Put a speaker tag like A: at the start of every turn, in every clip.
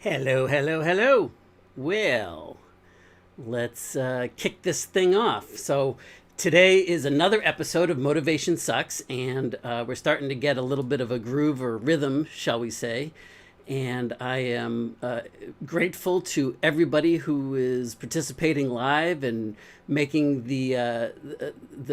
A: Hello, hello, hello. Well, let's kick this thing off. So, today is another episode of Motivation Sucks, and we're starting to get a little bit of a groove or rhythm, shall we say. And I am grateful to everybody who is participating live and making the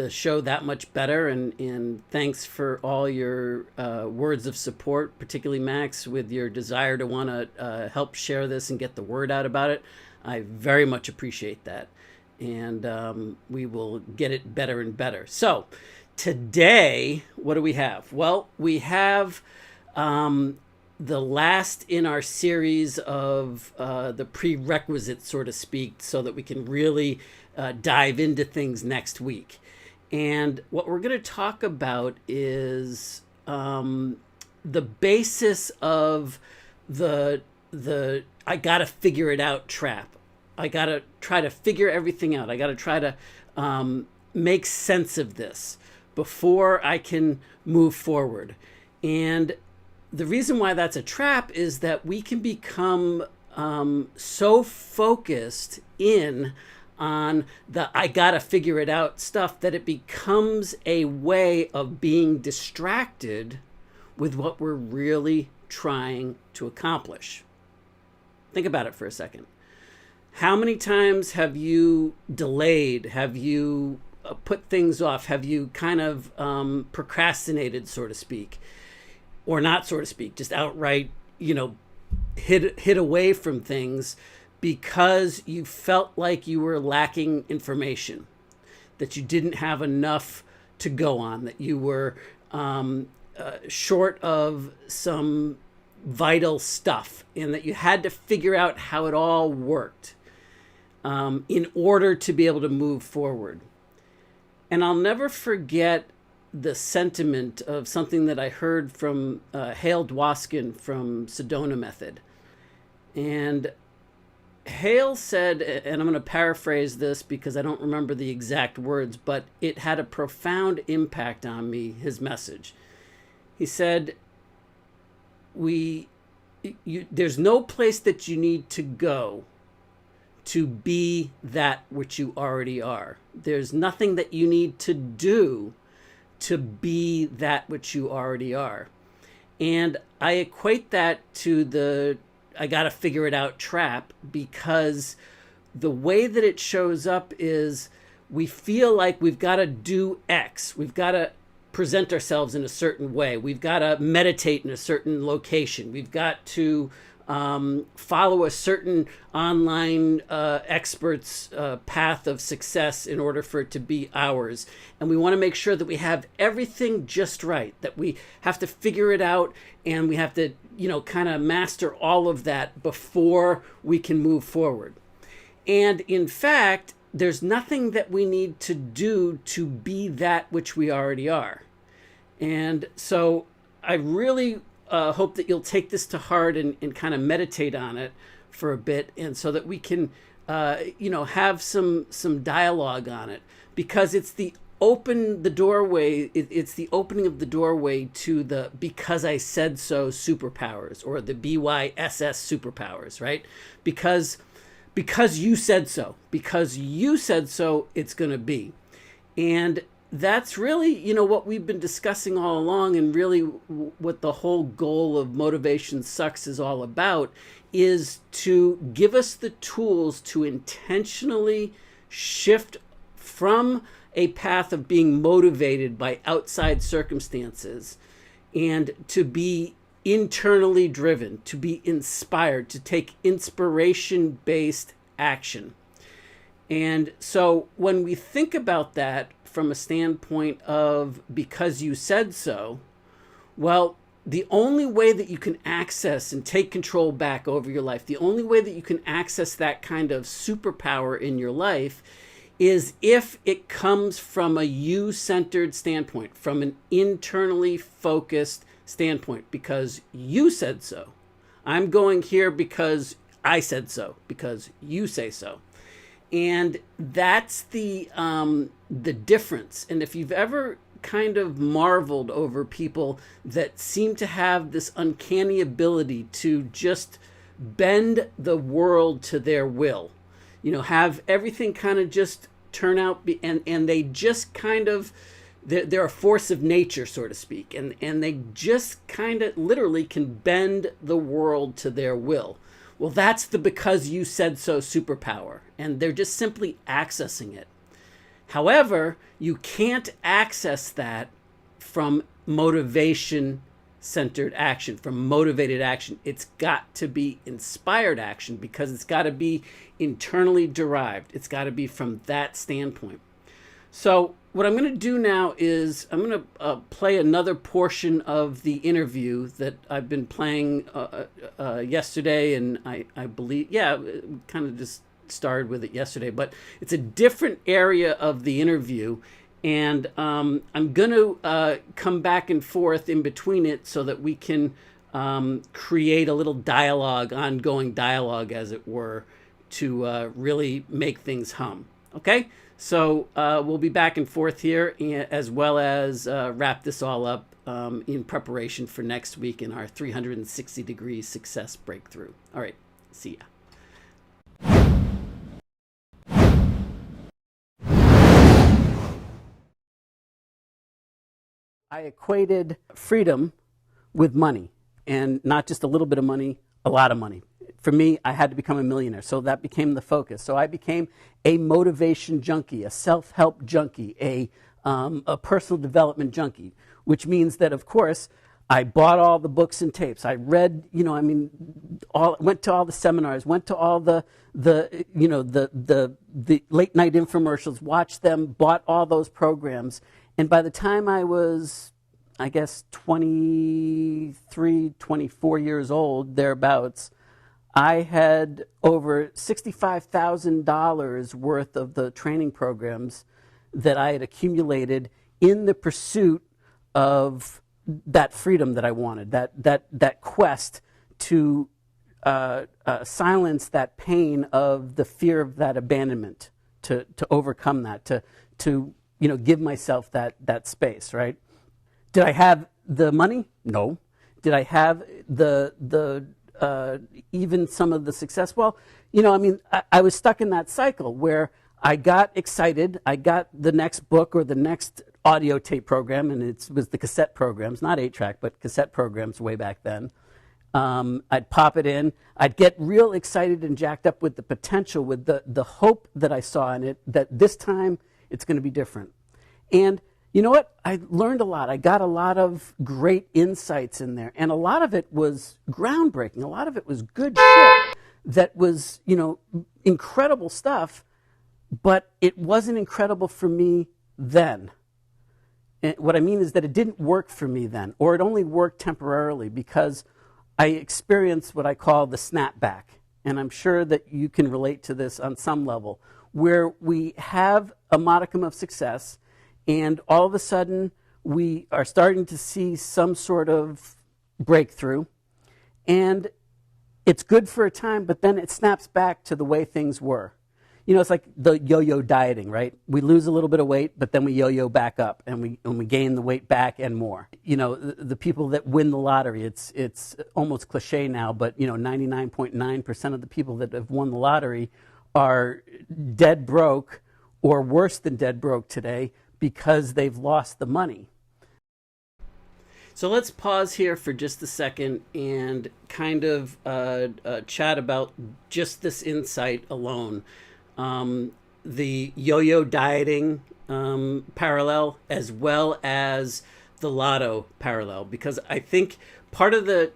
A: show that much better. And thanks for all your words of support, particularly Max, with your desire to want to help share this and get the word out about it. I very much appreciate that. And we will get it better and better. So today, what do we have? Well, we have the last in our series of the prerequisites, so to speak, so that we can really dive into things next week. And what we're going to talk about is the basis of the I got to figure it out trap. I got to try to figure everything out. I got to try to make sense of this before I can move forward. And the reason why that's a trap is that we can become so focused in on the I gotta figure it out stuff that it becomes a way of being distracted with what we're really trying to accomplish. Think about it for a second. How many times have you delayed? Have you put things off? Have you kind of procrastinated, so to speak? Or not, so to speak, just outright, hid away from things because you felt like you were lacking information, that you didn't have enough to go on, that you were short of some vital stuff, and that you had to figure out how it all worked in order to be able to move forward. And I'll never forget the sentiment of something that I heard from Hale Dwoskin from Sedona Method. And Hale said, and I'm going to paraphrase this because I don't remember the exact words, but it had a profound impact on me, his message. He said, there's no place that you need to go to be that which you already are. There's nothing that you need to do to be that which you already are. And I equate that to the I gotta figure it out trap, because the way that it shows up is we feel like we've got to do X. We've got to present ourselves in a certain way. We've got to meditate in a certain location. We've got to follow a certain online expert's path of success in order for it to be ours. And we want to make sure that we have everything just right, that we have to figure it out, and we have to, kind of master all of that before we can move forward. And in fact, there's nothing that we need to do to be that which we already are. And so I really hope that you'll take this to heart and kind of meditate on it for a bit, and so that we can, have some dialogue on it, because it's the doorway. It's the opening of the doorway to the because I said so superpowers, or the BYSS superpowers, right? Because you said so, it's going to be. And that's really, what we've been discussing all along, and really what the whole goal of Motivation Sucks is all about, is to give us the tools to intentionally shift from a path of being motivated by outside circumstances and to be internally driven, to be inspired, to take inspiration-based action. And so when we think about that from a standpoint of because you said so, well, the only way that you can access and take control back over your life, the only way that you can access that kind of superpower in your life is if it comes from a you-centered standpoint, from an internally focused standpoint, because you said so. I'm going here because I said so, because you say so. And that's the difference. And if you've ever kind of marveled over people that seem to have this uncanny ability to just bend the world to their will. Have everything kind of just turn out, and they just kind of, they're a force of nature, so to speak, and they just kind of literally can bend the world to their will. Well, that's the because you said so superpower, and they're just simply accessing it. However, you can't access that from motivation centered action, from motivated action. It's got to be inspired action, because it's got to be internally derived. It's got to be from that standpoint. So what I'm going to do now is I'm going to play another portion of the interview that I've been playing yesterday, and I believe, yeah, kind of just started with it yesterday, but it's a different area of the interview, and I'm going to come back and forth in between it so that we can create a little dialogue, ongoing dialogue, as it were, to really make things hum. Okay? So we'll be back and forth here, as well as wrap this all up in preparation for next week in our 360-degree success breakthrough. All right. See ya. I equated freedom with money, and not just a little bit of money, a lot of money. For me, I had to become a millionaire, so that became the focus. So I became a motivation junkie, a self-help junkie, a personal development junkie, which means that, of course, I bought all the books and tapes. I read, went to all the seminars, went to all the late night infomercials, watched them, bought all those programs. And by the time I was, I guess, 23, 24 years old, thereabouts, I had over $65,000 worth of the training programs that I had accumulated in the pursuit of that freedom that I wanted, that quest to silence that pain of the fear of that abandonment, to overcome that, to give myself that space, right? Did I have the money? No. Did I have even some of the success? Well, I was stuck in that cycle where I got excited. I got the next book or the next audio tape program, and it was the cassette programs, not 8-track, but cassette programs way back then. I'd pop it in. I'd get real excited and jacked up with the potential, with the hope that I saw in it, that this time it's going to be different. And you know what? I learned a lot. I got a lot of great insights in there. And a lot of it was groundbreaking. A lot of it was good shit that was, incredible stuff. But it wasn't incredible for me then. And what I mean is that it didn't work for me then, or it only worked temporarily, because I experienced what I call the snapback. And I'm sure that you can relate to this on some level, where we have a modicum of success, and all of a sudden we are starting to see some sort of breakthrough, and it's good for a time, but then it snaps back to the way things were. It's like the yo-yo dieting, right? We lose a little bit of weight, but then we yo-yo back up, and we gain the weight back and more. The people that win the lottery, it's almost cliche now, but 99.9% of the people that have won the lottery are dead broke, or worse than dead broke today, because they've lost the money. So let's pause here for just a second and kind of chat about just this insight alone. The yo-yo dieting parallel, as well as the lotto parallel, because I think part of the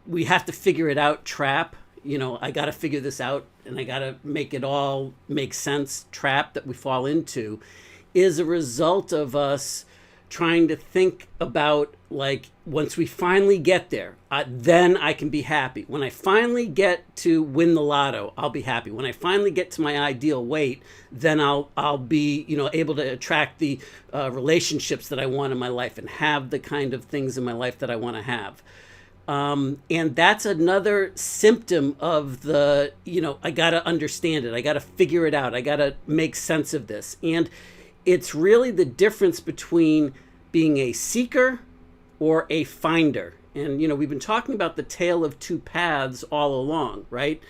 A: we have to figure it out trap, I got to figure this out and I got to make it all make sense trap that we fall into, is a result of us trying to think about, like, once we finally get there, then I can be happy. When I finally get to win the lotto, I'll be happy. When I finally get to my ideal weight, then I'll be able to attract the relationships that I want in my life and have the kind of things in my life that I want to have. And that's another symptom of the, I got to understand it. I got to figure it out. I got to make sense of this. And it's really the difference between being a seeker or a finder. And, we've been talking about the tale of two paths all along, right?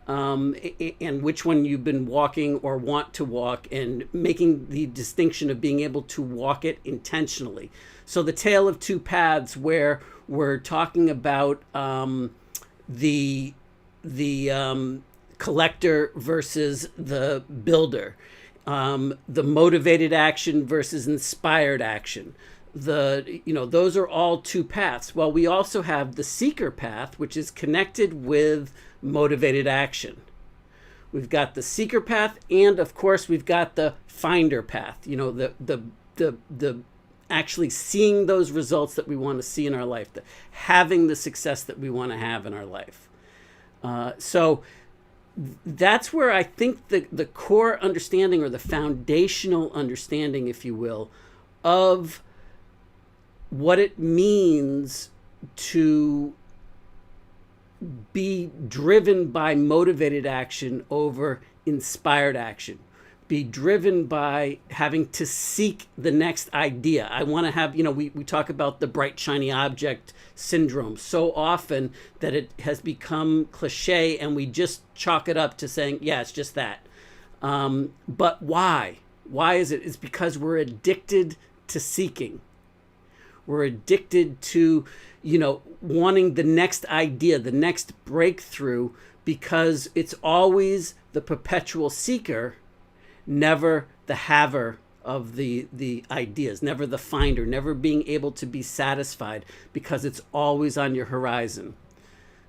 A: And which one you've been walking or want to walk, and making the distinction of being able to walk it intentionally. So the tale of two paths, where we're talking about the collector versus the builder, the motivated action versus inspired action. Those are all two paths. Well, we also have the seeker path, which is connected with motivated action. We've got the seeker path, and of course we've got the finder path. The actually seeing those results that we want to see in our life, having the success that we want to have in our life. So that's where I think the core understanding, or the foundational understanding, if you will, of what it means to be driven by motivated action over inspired action. Be driven by having to seek the next idea. I want to have, we talk about the bright, shiny object syndrome so often that it has become cliche, and we just chalk it up to saying, yeah, it's just that. But why? Why is it? It's because we're addicted to seeking. We're addicted to, wanting the next idea, the next breakthrough, because it's always the perpetual seeker, never the haver of the ideas, never the finder, never being able to be satisfied, because it's always on your horizon.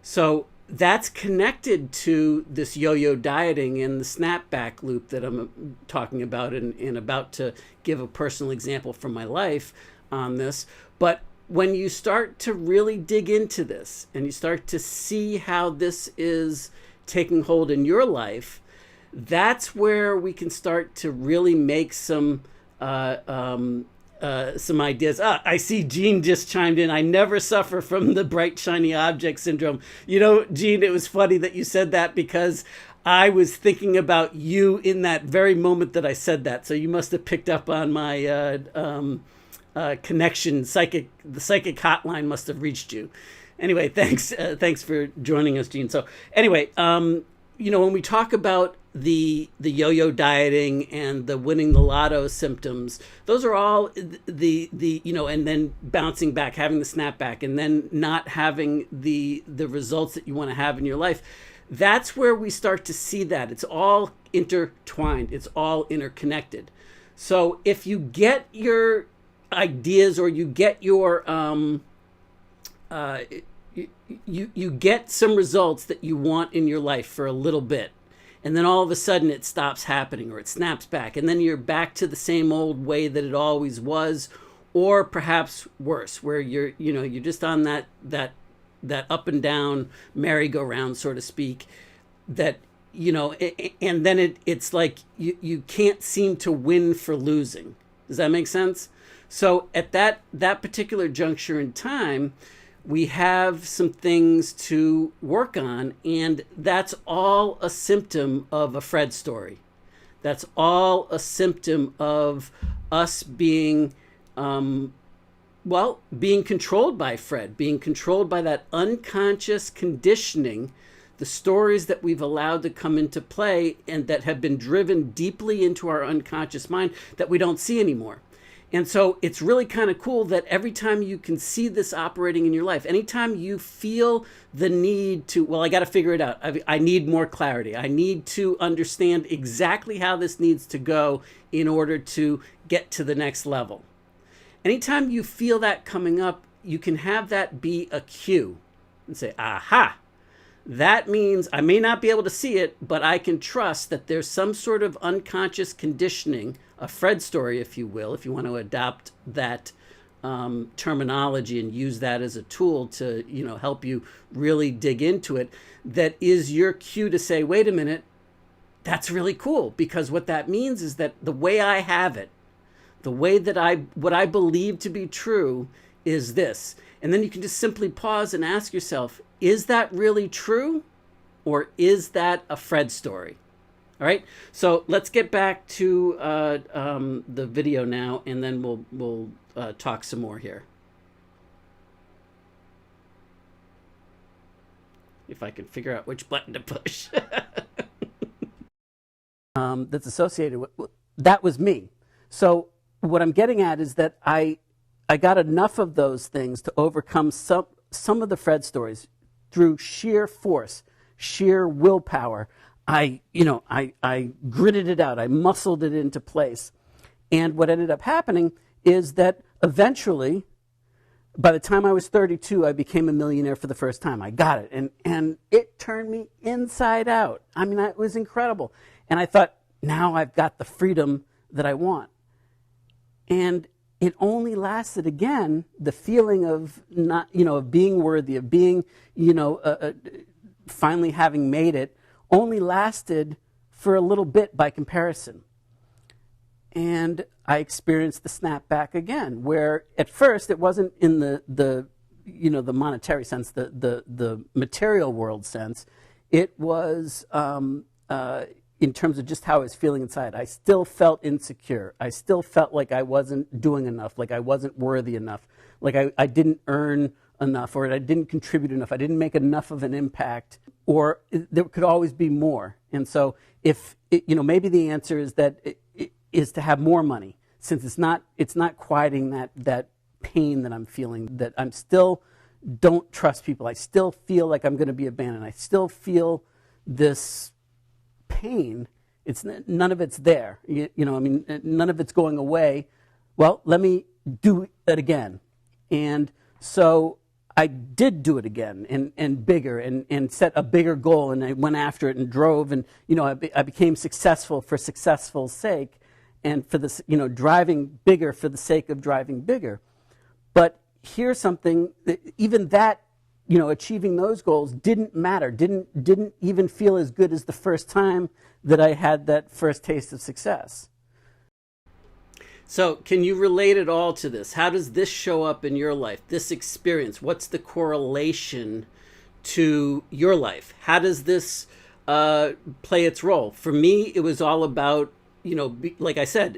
A: So that's connected to this yo-yo dieting and the snapback loop that I'm talking about, and about to give a personal example from my life on this. But when you start to really dig into this, and you start to see how this is taking hold in your life, that's where we can start to really make some ideas. I see Gene just chimed in. I never suffer from the bright, shiny object syndrome. Gene, it was funny that you said that, because I was thinking about you in that very moment that I said that. So you must have picked up on my connection. The psychic hotline must have reached you. Anyway, thanks for joining us, Gene. So anyway, when we talk about the yo-yo dieting and the winning the lotto symptoms, those are all the and then bouncing back, having the snapback, and then not having the results that you want to have in your life. That's where we start to see that it's all intertwined, it's all interconnected. So if you get your ideas, or you get your you get some results that you want in your life for a little bit, and then all of a sudden it stops happening, or it snaps back, and then you're back to the same old way that it always was, or perhaps worse, where you're just on that up and down merry-go-round, so to speak, that and then it's like you can't seem to win for losing. Does that make sense? So at that particular juncture in time, we have some things to work on, and that's all a symptom of a Fred story. That's all a symptom of us being being controlled by Fred, being controlled by that unconscious conditioning, the stories that we've allowed to come into play, and that have been driven deeply into our unconscious mind, that we don't see anymore. And so it's really kind of cool that every time you can see this operating in your life, anytime you feel the need to, I got to figure it out. I need more clarity. I need to understand exactly how this needs to go in order to get to the next level. Anytime you feel that coming up, you can have that be a cue and say, aha, that means I may not be able to see it, but I can trust that there's some sort of unconscious conditioning, a Fred story, if you will, if you want to adopt that terminology and use that as a tool to, help you really dig into it, that is your cue to say, wait a minute, that's really cool. Because what that means is that the way I have it, the way that what I believe to be true is this. And then you can just simply pause and ask yourself, is that really true? Or is that a Fred story? All right. So let's get back to the video now, and then we'll talk some more here. if I can figure out which button to push.
B: That's associated with that was me. So what I'm getting at is that I got enough of those things to overcome some of the Fred stories through sheer force, sheer willpower. I gritted it out. I muscled it into place. And what ended up happening is that eventually, by the time I was 32, I became a millionaire for the first time. I got it. And it turned me inside out. I mean, it was incredible. And I thought, now I've got the freedom that I want. And it only lasted, again, the feeling of not, of being worthy, of being, finally having made it, only lasted for a little bit by comparison. And I experienced the snapback again, where at first it wasn't in the monetary sense, the material world sense. It was in terms of just how I was feeling inside. I still felt insecure. I still felt like I wasn't doing enough, like I wasn't worthy enough, like I didn't earn enough, or I didn't contribute enough. I didn't make enough of an impact, or there could always be more. And so maybe the answer is that is to have more money, since it's not quieting that pain that I'm feeling, that I'm still don't trust people. I still feel like I'm going to be abandoned. I still feel this pain. None of it's there. None of it's going away. Well, let me do it again. And so I did do it again, and bigger, and set a bigger goal, and I went after it and drove, and I became successful for successful's sake, and for this, driving bigger for the sake of driving bigger. But here's something that even that, achieving those goals didn't matter, didn't even feel as good as the first time that I had that first taste of success.
A: So can you relate it all to this? How does this show up in your life, this experience? What's the correlation to your life? How does this play its role? For me, it was all about, like I said,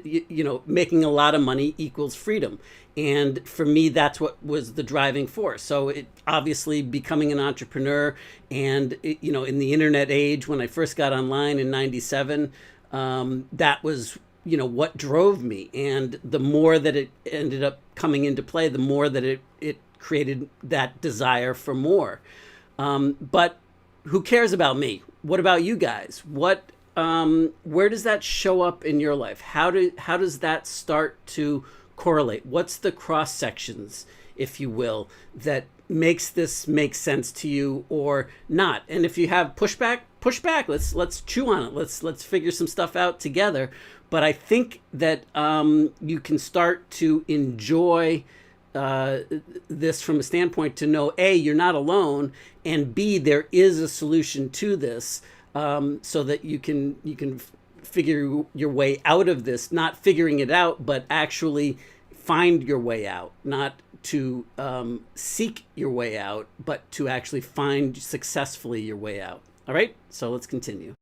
A: making a lot of money equals freedom. And for me, that's what was the driving force. So it obviously becoming an entrepreneur, and in the internet age, when I first got online in '97, that was what drove me. And the more that it ended up coming into play, the more that it created that desire for more. But who cares about me? What about you guys? Where does that show up in your life? How does that start to correlate? What's the cross sections, if you will, that makes this make sense to you or not? And if you have pushback, push back. Let's chew on it. Let's figure some stuff out together. But I think that you can start to enjoy this from a standpoint to know, A, you're not alone, and B, there is a solution to this, so that you can figure your way out of this, not figuring it out, but actually find your way out, not to seek your way out, but to actually find successfully your way out. All right, so let's continue.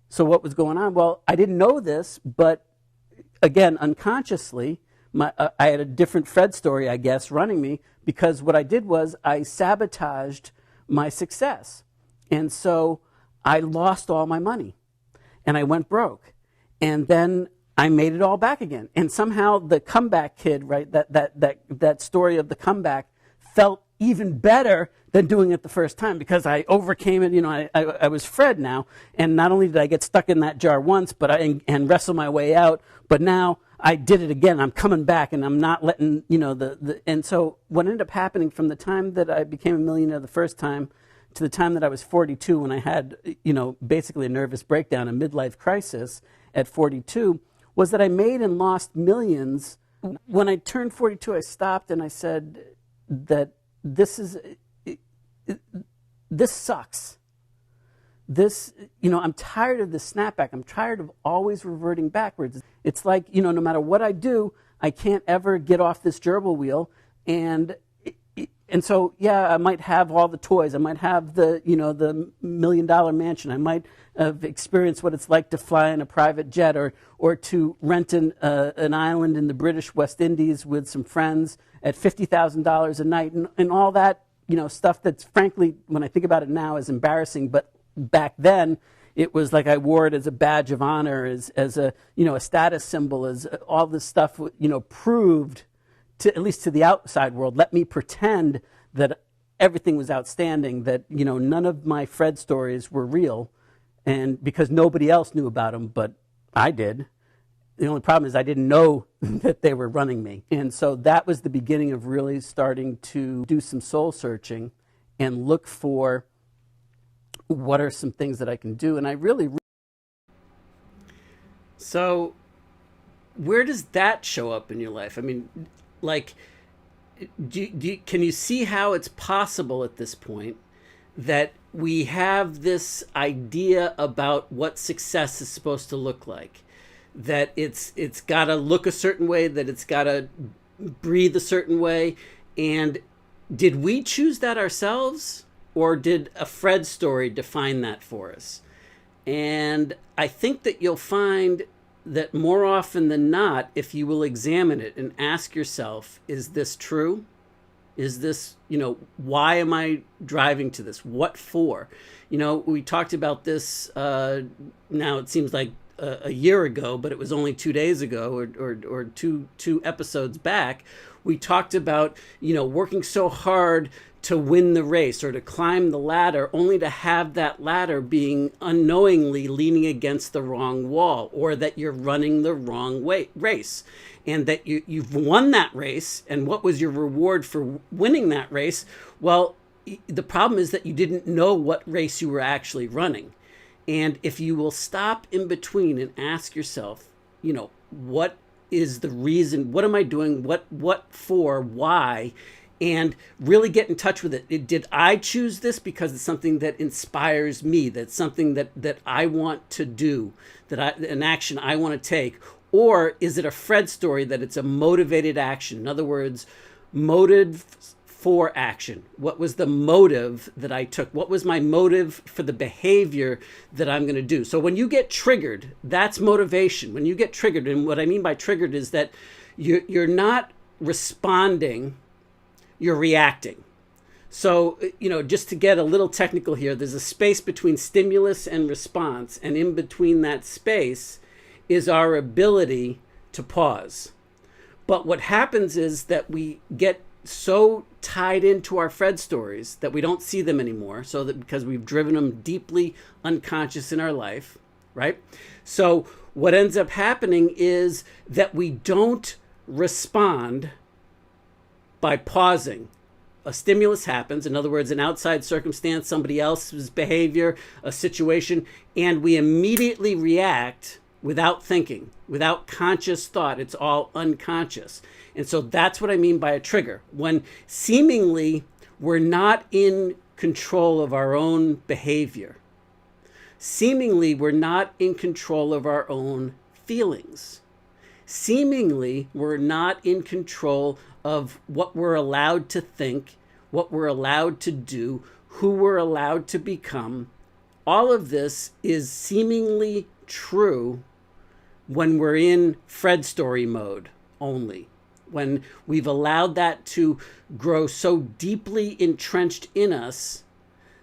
B: So what was going on? Well, I didn't know this, but again, unconsciously, I had a different Fred story, I guess, running me, because what I did was I sabotaged my success. And so I lost all my money, and I went broke. And then I made it all back again. And somehow the comeback kid, right, that story of the comeback felt even better than doing it the first time, because I overcame it. I was Fred now, and not only did I get stuck in that jar once, but and wrestle my way out, but now I did it again. I'm coming back, and I'm not letting, and so what ended up happening from the time that I became a millionaire the first time to the time that I was 42, when I had, basically a nervous breakdown, a midlife crisis at 42, was that I made and lost millions. When I turned 42, I stopped and I said that this sucks. I'm tired of this snapback. I'm tired of always reverting backwards. It's like, no matter what I do, I can't ever get off this gerbil wheel. And so, yeah, I might have all the toys. I might have the $1 million mansion. I might have experienced what it's like to fly in a private jet, or to rent an island in the British West Indies with some friends at $50,000 a night. And all that stuff that's frankly, when I think about it now, is embarrassing. But back then, it was like I wore it as a badge of honor, as a a status symbol, as all this stuff proved to, at least to the outside world, let me pretend that everything was outstanding, that none of my Fred stories were real, and because nobody else knew about them, but I did. The only problem is I didn't know that they were running me. And so that was the beginning of really starting to do some soul searching and look for what are some things that I can do. And I really...
A: So where does that show up in your life? I mean, like, can you see how it's possible at this point that we have this idea about what success is supposed to look like? That it's got to look a certain way, that it's got to breathe a certain way. And did we choose that ourselves, or did a Fred story define that for us? And I think that you'll find that more often than not, if you will examine it and ask yourself, is this true? Is this, why am I driving to this? What for? We talked about this, now it seems like a year ago, but it was only 2 days ago or two episodes back. We talked about, working so hard to win the race or to climb the ladder, only to have that ladder being unknowingly leaning against the wrong wall, or that you're running the wrong race, and that you've won that race. And what was your reward for winning that race? Well, the problem is that you didn't know what race you were actually running. And if you will stop in between and ask yourself, what is the reason? What am I doing? What for? Why? And really get in touch with it. Did I choose this because it's something that inspires me? That's something that I want to do, an action I want to take? Or is it a Fred story that it's a motivated action? In other words, motive for action. What was the motive that I took? What was my motive for the behavior that I'm going to do? So when you get triggered, that's motivation. When you get triggered, and what I mean by triggered is that you're not responding, you're reacting. So, just to get a little technical here, there's a space between stimulus and response, and in between that space is our ability to pause. But what happens is that we get so tied into our Fred stories that we don't see them anymore, so that because we've driven them deeply unconscious in our life, right? So what ends up happening is that we don't respond by pausing. A stimulus happens, in other words, an outside circumstance, somebody else's behavior, a situation, and we immediately react without thinking, without conscious thought. It's all unconscious. And so that's what I mean by a trigger. When seemingly we're not in control of our own behavior. Seemingly we're not in control of our own feelings. Seemingly we're not in control of what we're allowed to think, what we're allowed to do, who we're allowed to become. All of this is seemingly true when we're in Fred story mode only. When we've allowed that to grow so deeply entrenched in us,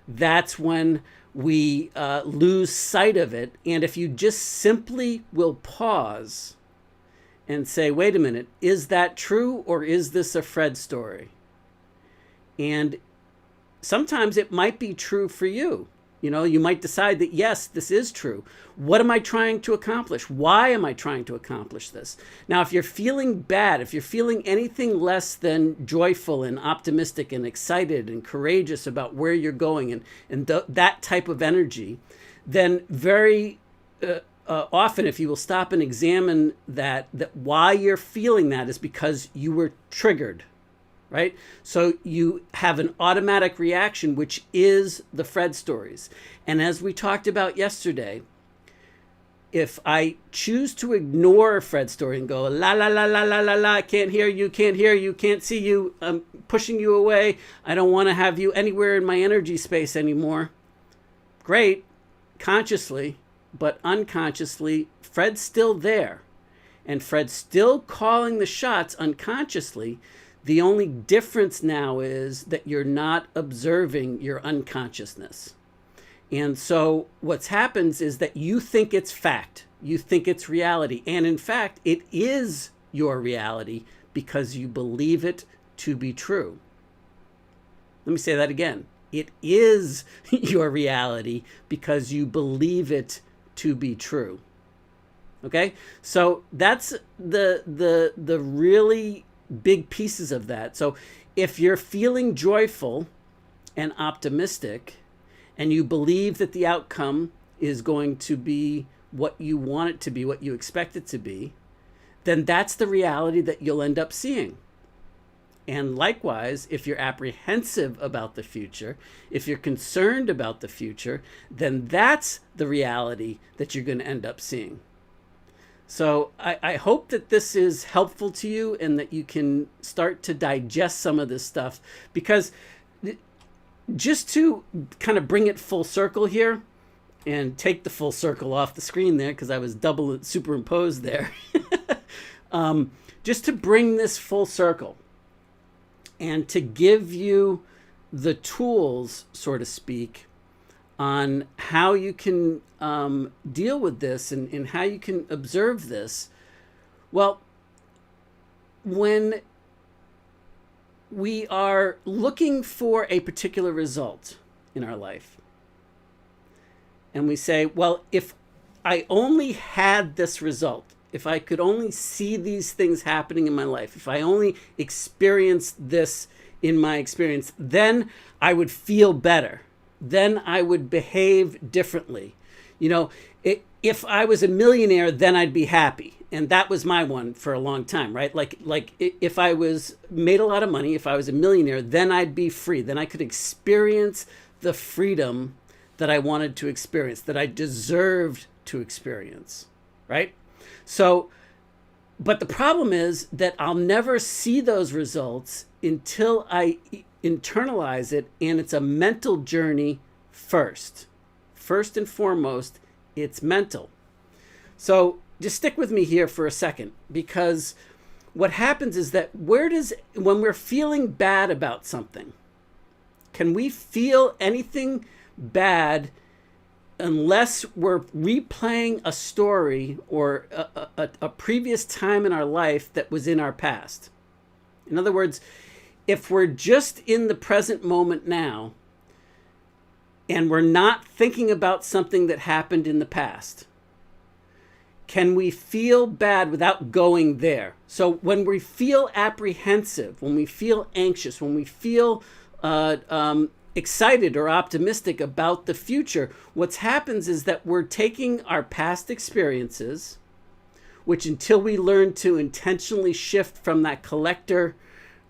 A: that's when we lose sight of it. And if you just simply will pause and say, wait a minute, is that true, or is this a Fred story? And sometimes it might be true for you. You might decide that, yes, this is true. What am I trying to accomplish? Why am I trying to accomplish this? Now, if you're feeling bad, if you're feeling anything less than joyful and optimistic and excited and courageous about where you're going and that type of energy, then very often, if you will stop and examine that why you're feeling that is because you were triggered. Right? So you have an automatic reaction, which is the Fred stories. And as we talked about yesterday, if I choose to ignore a Fred story and go, la, la, la, la, la, la, la, can't hear you, can't see you, I'm pushing you away, I don't want to have you anywhere in my energy space anymore. Great, consciously, but unconsciously, Fred's still there. And Fred's still calling the shots unconsciously. The only difference now is that you're not observing your unconsciousness. And so what's happens is that you think it's fact. You think it's reality. And in fact, it is your reality because you believe it to be true. Let me say that again. It is your reality because you believe it to be true. Okay? So that's the really big pieces of that. So if you're feeling joyful and optimistic and you believe that the outcome is going to be what you want it to be, what you expect it to be, then that's the reality that you'll end up seeing. And likewise, if you're apprehensive about the future, if you're concerned about the future, then that's the reality that you're going to end up seeing. So I hope that this is helpful to you and that you can start to digest some of this stuff, because just to kind of bring it full circle here and take the full circle off the screen there, because I was double superimposed there, just to bring this full circle and to give you the tools, so to speak, on how you can deal with this and how you can observe this. Well, when we are looking for a particular result in our life, and we say, well, if I only had this result, if I could only see these things happening in my life, if I only experienced this in my experience, then I would feel better. Then I would behave differently. You know, if I was a millionaire, then I'd be happy. And that was my one for a long time, right? Like if I was made a lot of money, if I was a millionaire, then I'd be free. Then I could experience the freedom that I wanted to experience, that I deserved to experience, right? So, but the problem is that I'll never see those results until I internalize it, and it's a mental journey first. First and foremost, it's mental. So just stick with me here for a second, because what happens is that when we're feeling bad about something, can we feel anything bad unless we're replaying a story or a previous time in our life that was in our past? In other words, if we're just in the present moment now and we're not thinking about something that happened in the past, can we feel bad without going there? So when we feel apprehensive, when we feel anxious, when we feel excited or optimistic about the future, what happens is that we're taking our past experiences, which until we learn to intentionally shift from that collector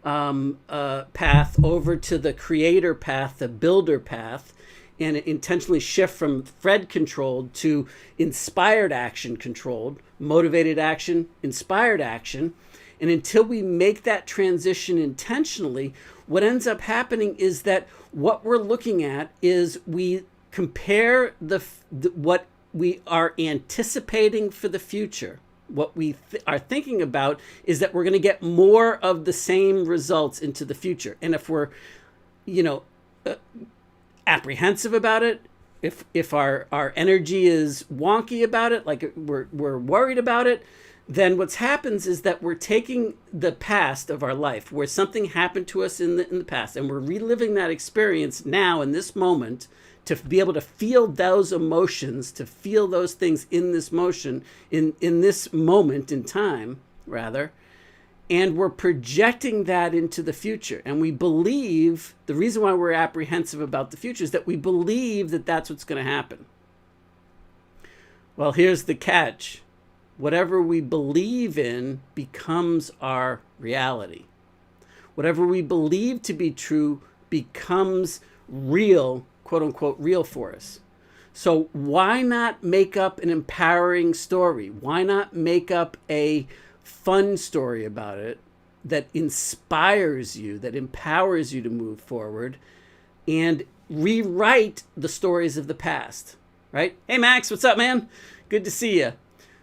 A: path over to the creator path, the builder path, and intentionally shift from Fred controlled to inspired action controlled, motivated action, inspired action. And until we make that transition intentionally, what ends up happening is that what we're looking at is we compare what we are anticipating for the future. What we are thinking about is that we're going to get more of the same results into the future. And if we're, apprehensive about it, if our energy is wonky about it, like we're worried about it, then what happens is that we're taking the past of our life, where something happened to us in the past, and we're reliving that experience now in this moment to be able to feel those emotions, to feel those things in this motion, in this moment in time, rather. And we're projecting that into the future. And we believe, the reason why we're apprehensive about the future is that we believe that that's what's going to happen. Well, here's the catch. Whatever we believe in becomes our reality. Whatever we believe to be true becomes real, quote unquote, real for us. So why not make up an empowering story? Why not make up a fun story about it that inspires you, that empowers you to move forward, and rewrite the stories of the past, right? Hey, Max, what's up, man? Good to see you.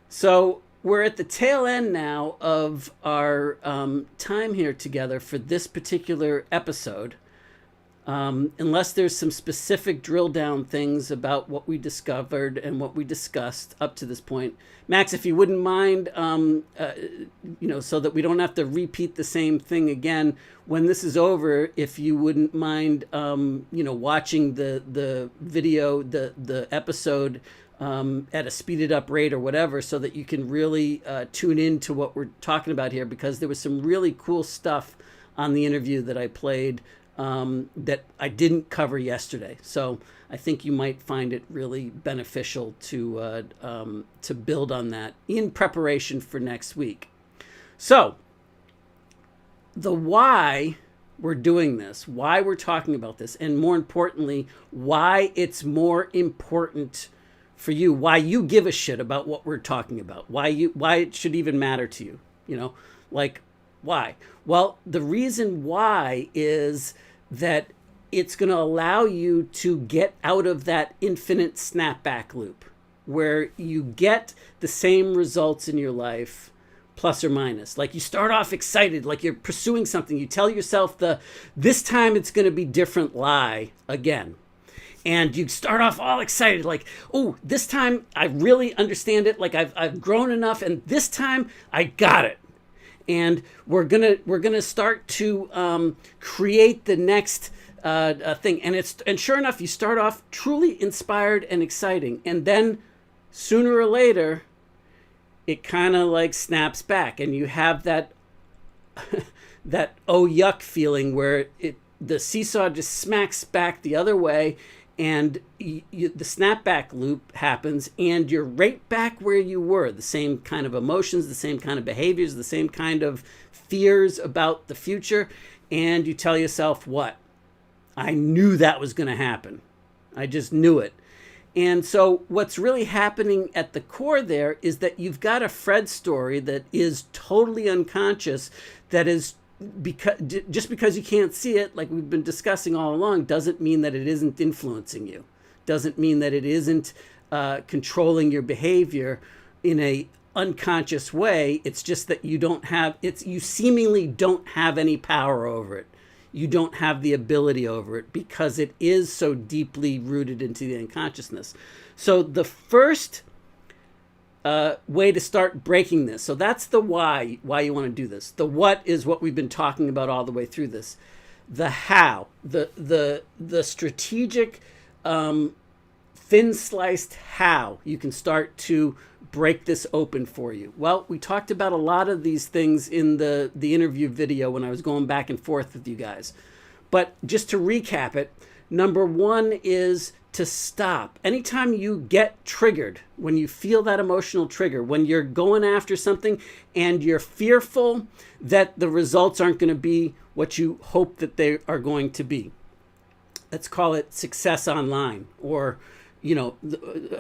A: So we're at the tail end now of our time here together for this particular episode. Unless there's some specific drill down things about what we discovered and what we discussed up to this point. Max, if you wouldn't mind, so that we don't have to repeat the same thing again, when this is over, if you wouldn't mind, watching the video, the episode at a speeded up rate or whatever, so that you can really tune into what we're talking about here, because there was some really cool stuff on the interview that I played that I didn't cover yesterday. So I think you might find it really beneficial to build on that in preparation for next week. So the why we're doing this, why we're talking about this, and more importantly, why it's more important for you, why you give a shit about what we're talking about, why it should even matter to you, why? Well, the reason why is that it's going to allow you to get out of that infinite snapback loop where you get the same results in your life, plus or minus. Like you start off excited, like you're pursuing something. You tell yourself this time it's going to be different lie again. And you start off all excited, like, oh, this time I really understand it. Like I've grown enough, and this time I got it. And we're gonna start to create the next thing, and sure enough, you start off truly inspired and exciting, and then sooner or later, it kind of like snaps back, and you have that that oh yuck feeling where the seesaw just smacks back the other way, and the snapback loop happens, and you're right back where you were. The same kind of emotions, the same kind of behaviors, the same kind of fears about the future. And you tell yourself, what? I knew that was going to happen. I just knew it. And so what's really happening at the core there is that you've got a Fred story that is totally unconscious, that is just because you can't see it, like we've been discussing all along, doesn't mean that it isn't influencing you. Doesn't mean that it isn't controlling your behavior in a unconscious way. It's just that you seemingly don't have any power over it. You don't have the ability over it because it is so deeply rooted into the unconsciousness. So the first way to start breaking this. So that's the why you want to do this. The what is what we've been talking about all the way through this. The how, the strategic, thin sliced how you can start to break this open for you. Well, we talked about a lot of these things in the interview video when I was going back and forth with you guys. But just to recap it, number one is to stop. Anytime you get triggered, when you feel that emotional trigger, when you're going after something and you're fearful that the results aren't going to be what you hope that they are going to be. Let's call it success online, or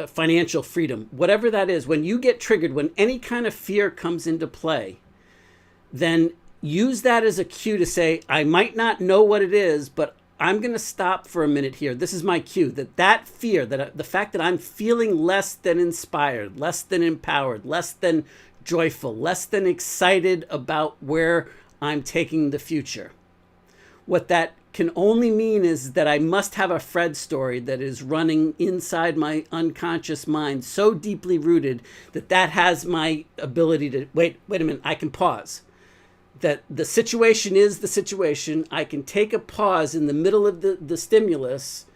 A: financial freedom, whatever that is. When you get triggered, when any kind of fear comes into play, then use that as a cue to say, I might not know what it is, but I'm going to stop for a minute here. This is my cue, that fear, the fact that I'm feeling less than inspired, less than empowered, less than joyful, less than excited about where I'm taking the future. What that can only mean is that I must have a Fred story that is running inside my unconscious mind, so deeply rooted that has my ability to, wait a minute, I can pause. That the situation is the situation. I can take a pause in the middle of the stimulus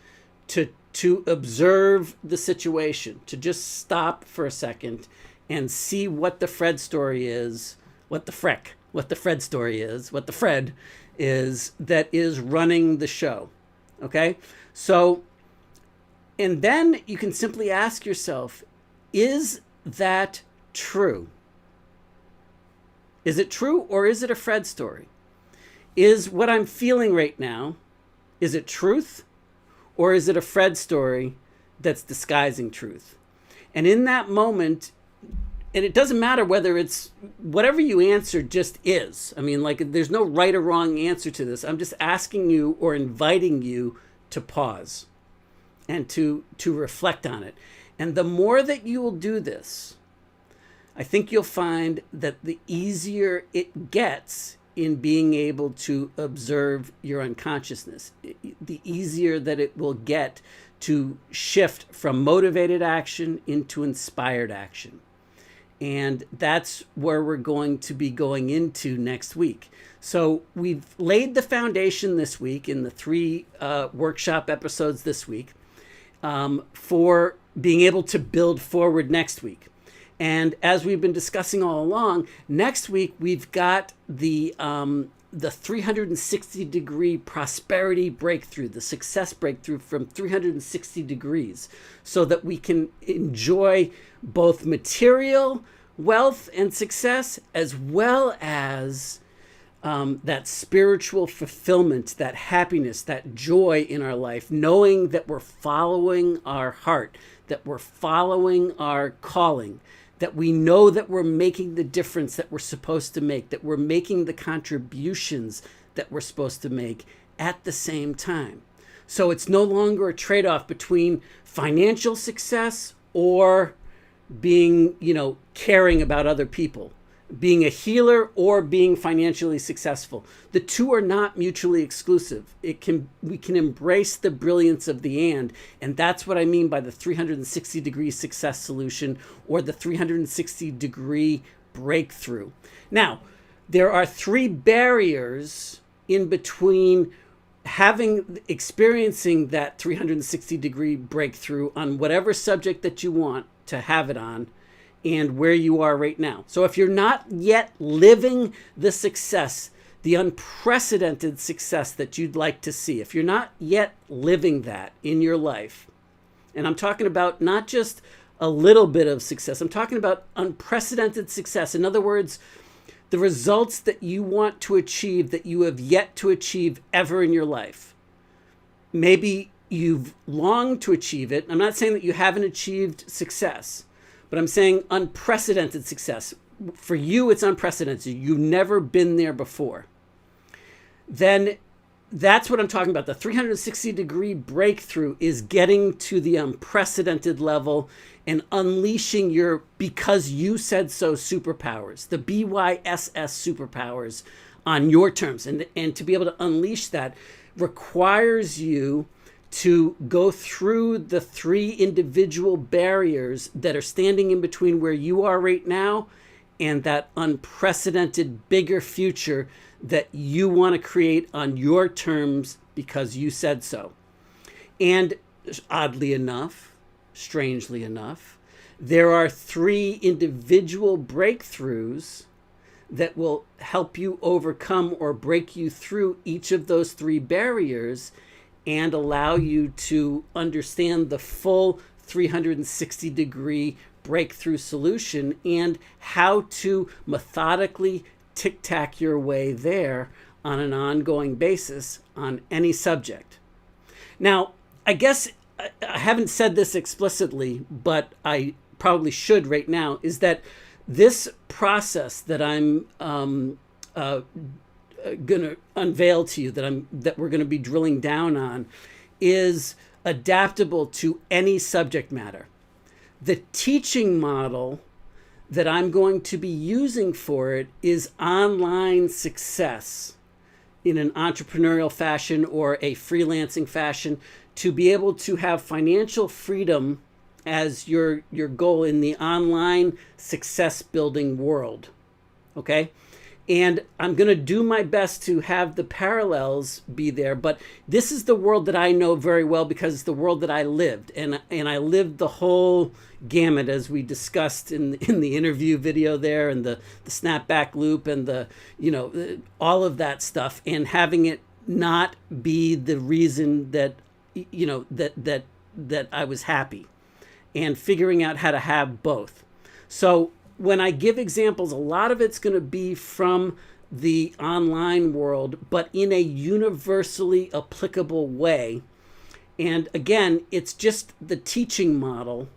A: to observe the situation, to just stop for a second and see what the Fred story is, what the Fred story is, what the Fred is that is running the show. Okay? So, and then you can simply ask yourself, is that true? Is it true, or is it a Fred story? Is what I'm feeling right now, is it truth, or is it a Fred story that's disguising truth? And in that moment, and it doesn't matter whether it's whatever you answer, just is. I mean, like, there's no right or wrong answer to this. I'm just asking you or inviting you to pause and to reflect on it. And the more that you will do this, I think you'll find that the easier it gets in being able to observe your unconsciousness, the easier that it will get to shift from motivated action into inspired action. And that's where we're going to be going into next week. So we've laid the foundation this week in the 3 workshop episodes this week for being able to build forward next week. And as we've been discussing all along, next week we've got the 360-degree prosperity breakthrough, the success breakthrough from 360 degrees, so that we can enjoy both material wealth and success, as well as that spiritual fulfillment, that happiness, that joy in our life, knowing that we're following our heart, that we're following our calling, that we know that we're making the difference that we're supposed to make, that we're making the contributions that we're supposed to make at the same time. So it's no longer a trade-off between financial success or being, caring about other people, being a healer or being financially successful. The two are not mutually exclusive. We can embrace the brilliance of the and that's what I mean by the 360-degree success solution, or the 360-degree breakthrough. Now, there are 3 barriers in between experiencing that 360-degree breakthrough on whatever subject that you want to have it on, and where you are right now. So if you're not yet living the success, the unprecedented success that you'd like to see, if you're not yet living that in your life, and I'm talking about not just a little bit of success, I'm talking about unprecedented success. In other words, the results that you want to achieve that you have yet to achieve ever in your life. Maybe you've longed to achieve it. I'm not saying that you haven't achieved success, but I'm saying unprecedented success. For you, it's unprecedented. You've never been there before. Then that's what I'm talking about. The 360-degree breakthrough is getting to the unprecedented level and unleashing your because you said so superpowers, the BYSS superpowers on your terms. And to be able to unleash that requires you to go through the 3 individual barriers that are standing in between where you are right now and that unprecedented bigger future that you want to create on your terms because you said so. And oddly enough, strangely enough, there are 3 individual breakthroughs that will help you overcome or break you through each of those 3 barriers and allow you to understand the full 360-degree breakthrough solution and how to methodically tic-tac your way there on an ongoing basis on any subject. Now, I guess I haven't said this explicitly, but I probably should right now, is that this process that I'm going to unveil to you, that we're going to be drilling down on, is adaptable to any subject matter. The teaching model that I'm going to be using for it is online success in an entrepreneurial fashion or a freelancing fashion, to be able to have financial freedom as your goal in the online success building world. Okay? And I'm going to do my best to have the parallels be there, but this is the world that I know very well because it's the world that I lived, and I lived the whole gamut, as we discussed in the interview video there, and the snapback loop, and all of that stuff, and having it not be the reason that that I was happy, and figuring out how to have both. So when I give examples, a lot of it's going to be from the online world, but in a universally applicable way. And again, it's just the teaching model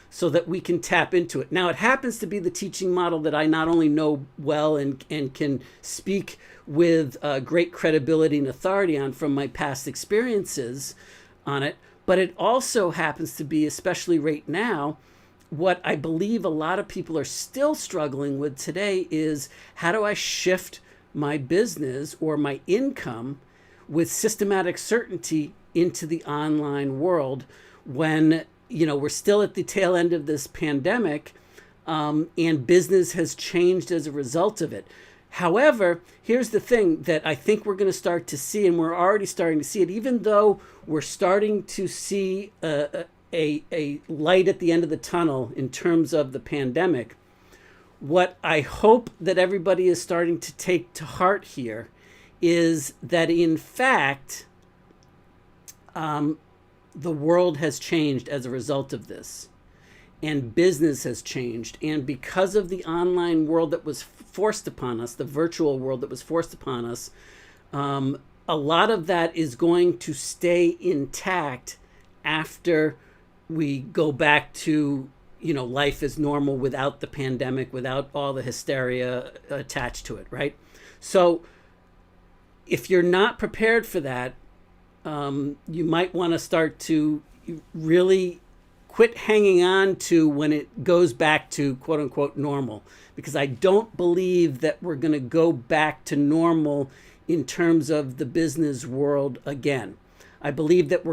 A: so that we can tap into it. Now, it happens to be the teaching model that I not only know well and can speak with great credibility and authority on from my past experiences on it, but it also happens to be, especially right now, what I believe a lot of people are still struggling with today is, how do I shift my business or my income with systematic certainty into the online world when, we're still at the tail end of this pandemic, and business has changed as a result of it. However, here's the thing that I think we're going to start to see, and we're already starting to see it, even though we're starting to see a light at the end of the tunnel in terms of the pandemic. What I hope that everybody is starting to take to heart here is that, in fact, the world has changed as a result of this, and business has changed. And because of the online world that was forced upon us, the virtual world that was forced upon us, a lot of that is going to stay intact after we go back to, life as normal without the pandemic, without all the hysteria attached to it, right? So if you're not prepared for that, you might want to start to really quit hanging on to when it goes back to quote unquote normal, because I don't believe that we're going to go back to normal in terms of the business world again. I believe that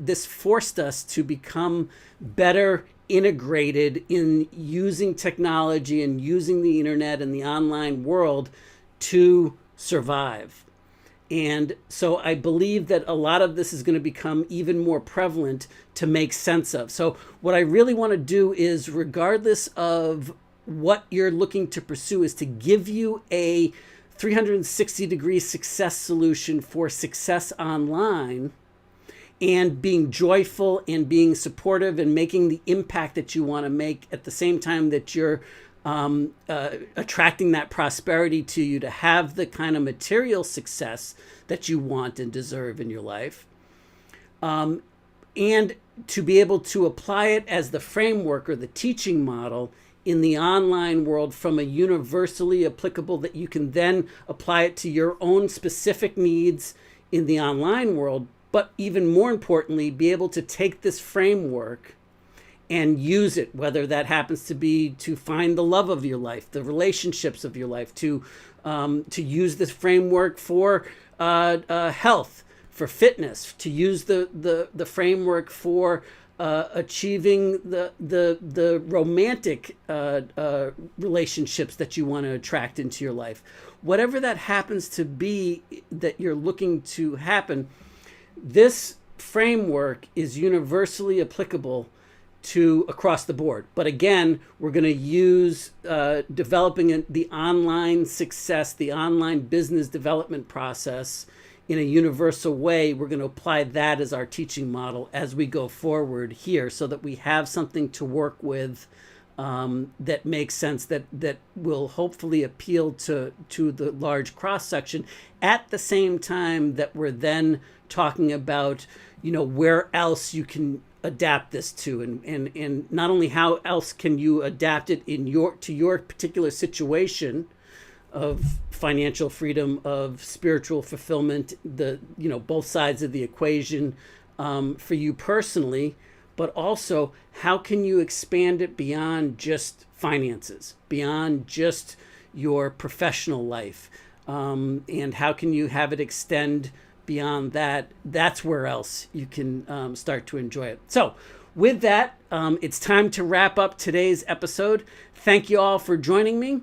A: this forced us to become better integrated in using technology and using the internet and the online world to survive. And so I believe that a lot of this is going to become even more prevalent to make sense of. So what I really want to do is, regardless of what you're looking to pursue, is to give you a 360-degree success solution for success online, and being joyful and being supportive and making the impact that you want to make at the same time that you're attracting that prosperity to you to have the kind of material success that you want and deserve in your life. And to be able to apply it as the framework or the teaching model in the online world from a universally applicable, that you can then apply it to your own specific needs in the online world, but even more importantly, be able to take this framework and use it, whether that happens to be to find the love of your life, the relationships of your life, to use this framework for health, for fitness, to use the framework for achieving the romantic relationships that you want to attract into your life. Whatever that happens to be that you're looking to happen, this framework is universally applicable to across the board. But again, we're going to use developing the online success, the online business development process in a universal way. We're going to apply that as our teaching model as we go forward here, so that we have something to work with that makes sense, that will hopefully appeal to the large cross section, at the same time that we're then talking about, where else you can adapt this to, and not only how else can you adapt it to your particular situation of financial freedom, of spiritual fulfillment, both sides of the equation for you personally, but also how can you expand it beyond just finances, beyond just your professional life, and how can you have it extend beyond that? That's where else you can start to enjoy it. So with that, it's time to wrap up today's episode. Thank you all for joining me.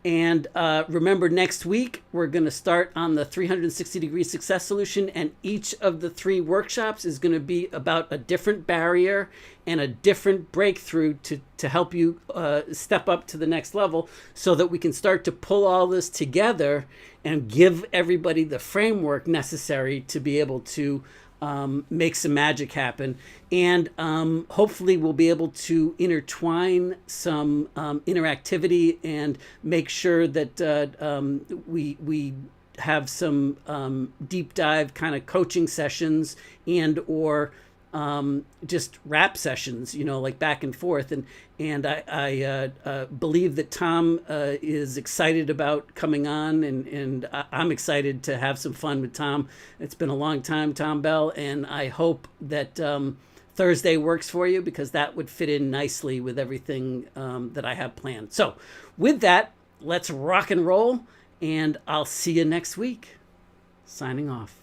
A: And remember, next week, we're going to start on the 360-degree success solution. And each of the 3 workshops is going to be about a different barrier and a different breakthrough to help you step up to the next level, so that we can start to pull all this together and give everybody the framework necessary to be able to make some magic happen. And hopefully we'll be able to intertwine some interactivity and make sure that we have some deep dive kind of coaching sessions or just rap sessions, like back and forth. And I believe that Tom is excited about coming on, and I'm excited to have some fun with Tom. It's been a long time, Tom Bell, and I hope that Thursday works for you, because that would fit in nicely with everything that I have planned. So with that, let's rock and roll, and I'll see you next week. Signing off.